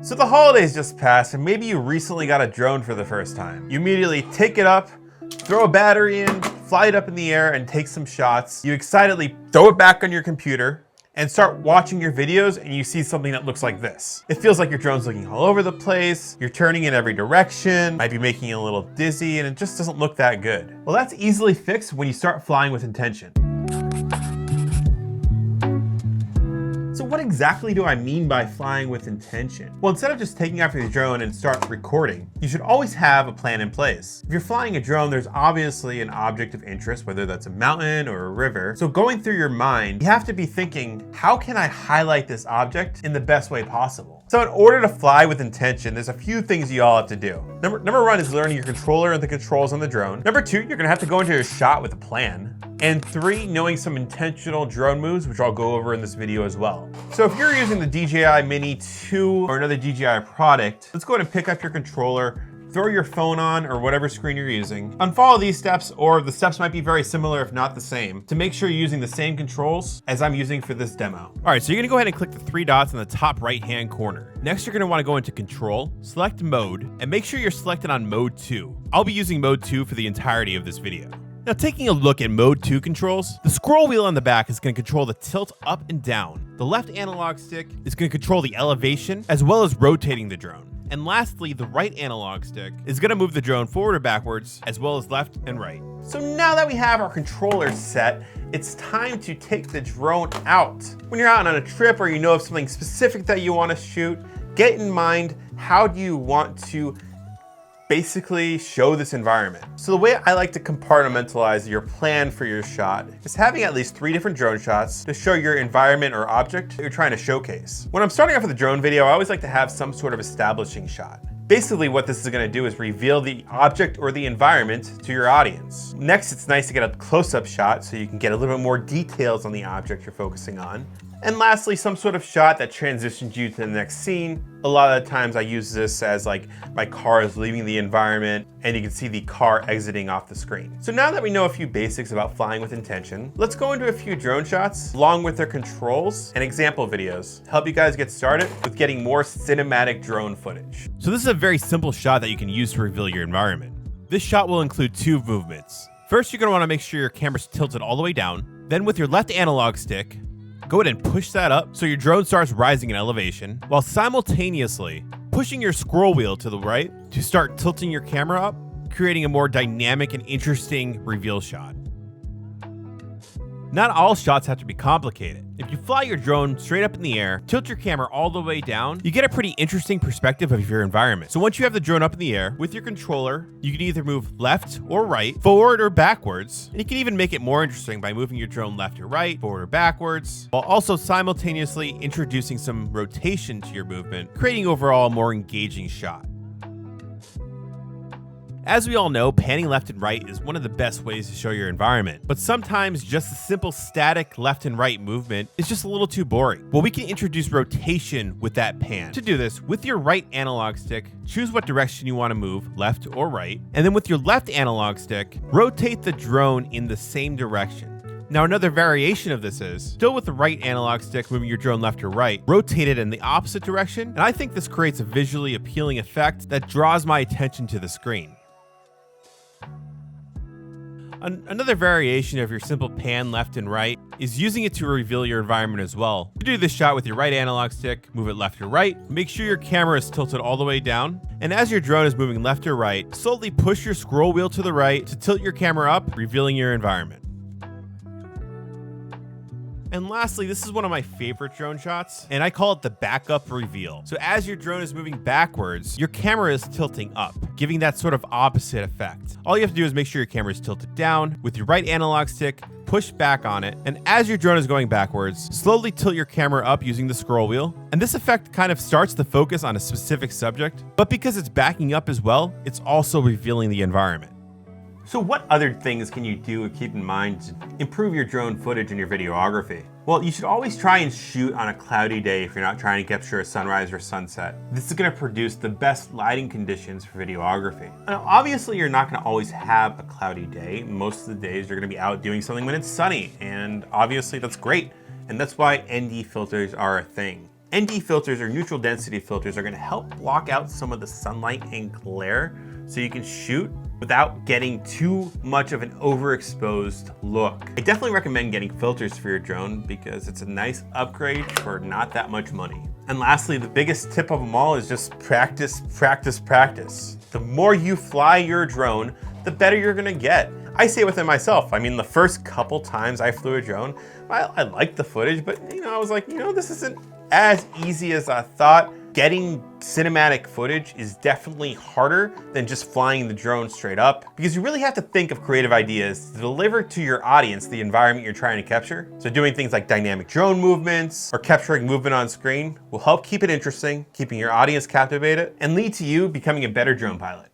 So the holidays just passed and maybe you recently got a drone for the first time. You immediately take it up, throw a battery in, fly it up in the air and take some shots. You excitedly throw it back on your computer and start watching your videos and you see something that looks like this. It feels like your drone's looking all over the place, you're turning in every direction, might be making you a little dizzy, and it just doesn't look that good. Well, that's easily fixed when you start flying with intention. So what exactly do I mean by flying with intention? Well, instead of just taking off your drone and start recording, you should always have a plan in place. If you're flying a drone, there's obviously an object of interest, whether that's a mountain or a river. So going through your mind, you have to be thinking, how can I highlight this object in the best way possible? So in order to fly with intention, there's a few things you all have to do. Number one is learning your controller and the controls on the drone. Number two, you're gonna have to go into your shot with a plan. And three, knowing some intentional drone moves, which I'll go over in this video as well. So if you're using the DJI Mini 2 or another DJI product, let's go ahead and pick up your controller, throw your phone on or whatever screen you're using. Unfollow these steps, or the steps might be very similar if not the same, to make sure you're using the same controls as I'm using for this demo. All right, so you're gonna go ahead and click the three dots in the top right-hand corner. Next, you're gonna wanna go into Control, select Mode, and make sure you're selected on Mode 2. I'll be using Mode 2 for the entirety of this video. Now, taking a look at Mode 2 controls, the scroll wheel on the back is going to control the tilt up and down. The left analog stick is going to control the elevation as well as rotating the drone. And lastly, the right analog stick is going to move the drone forward or backwards as well as left and right. So now that we have our controller set, it's time to take the drone out. When you're out on a trip or you know of something specific that you want to shoot, get in mind, how do you want to basically show this environment? So the way I like to compartmentalize your plan for your shot is having at least 3 different drone shots to show your environment or object that you're trying to showcase. When I'm starting off with a drone video, I always like to have some sort of establishing shot. Basically what this is gonna do is reveal the object or the environment to your audience. Next, it's nice to get a close-up shot so you can get a little bit more details on the object you're focusing on. And lastly, some sort of shot that transitions you to the next scene. A lot of the times I use this as like my car is leaving the environment and you can see the car exiting off the screen. So now that we know a few basics about flying with intention, let's go into a few drone shots along with their controls and example videos to help you guys get started with getting more cinematic drone footage. So this is a very simple shot that you can use to reveal your environment. This shot will include 2 movements. First, you're gonna wanna make sure your camera's tilted all the way down. Then with your left analog stick, go ahead and push that up so your drone starts rising in elevation, while simultaneously pushing your scroll wheel to the right to start tilting your camera up, creating a more dynamic and interesting reveal shot. Not all shots have to be complicated. If you fly your drone straight up in the air, tilt your camera all the way down, you get a pretty interesting perspective of your environment. So once you have the drone up in the air, with your controller, you can either move left or right, forward or backwards, and you can even make it more interesting by moving your drone left or right, forward or backwards, while also simultaneously introducing some rotation to your movement, creating overall a more engaging shot. As we all know, panning left and right is one of the best ways to show your environment, but sometimes just a simple static left and right movement is just a little too boring. Well, we can introduce rotation with that pan. To do this, with your right analog stick, choose what direction you want to move, left or right, and then with your left analog stick, rotate the drone in the same direction. Now another variation of this is, still with the right analog stick moving your drone left or right, rotate it in the opposite direction, and I think this creates a visually appealing effect that draws my attention to the screen. Another variation of your simple pan left and right is using it to reveal your environment as well. You do this shot with your right analog stick, move it left or right, make sure your camera is tilted all the way down, and as your drone is moving left or right, slowly push your scroll wheel to the right to tilt your camera up, revealing your environment. And lastly, this is one of my favorite drone shots, and I call it the backup reveal. So as your drone is moving backwards, your camera is tilting up, giving that sort of opposite effect. All you have to do is make sure your camera is tilted down. With your right analog stick, push back on it, and as your drone is going backwards, slowly tilt your camera up using the scroll wheel. And this effect kind of starts the focus on a specific subject, but because it's backing up as well, it's also revealing the environment. So what other things can you do or keep in mind to improve your drone footage and your videography? Well, you should always try and shoot on a cloudy day if you're not trying to capture a sunrise or sunset. This is going to produce the best lighting conditions for videography. Now, obviously, you're not going to always have a cloudy day. Most of the days you're going to be out doing something when it's sunny, and obviously that's great. And that's why ND filters are a thing. ND filters or neutral density filters are gonna help block out some of the sunlight and glare so you can shoot without getting too much of an overexposed look. I definitely recommend getting filters for your drone because it's a nice upgrade for not that much money. And lastly, the biggest tip of them all is just practice, practice, practice. The more you fly your drone, the better you're gonna get. I say it within myself. I mean, the first couple times I flew a drone, I liked the footage, but I was like, this isn't as easy as I thought. Getting cinematic footage is definitely harder than just flying the drone straight up because you really have to think of creative ideas to deliver to your audience the environment you're trying to capture. So doing things like dynamic drone movements or capturing movement on screen will help keep it interesting, keeping your audience captivated, and lead to you becoming a better drone pilot.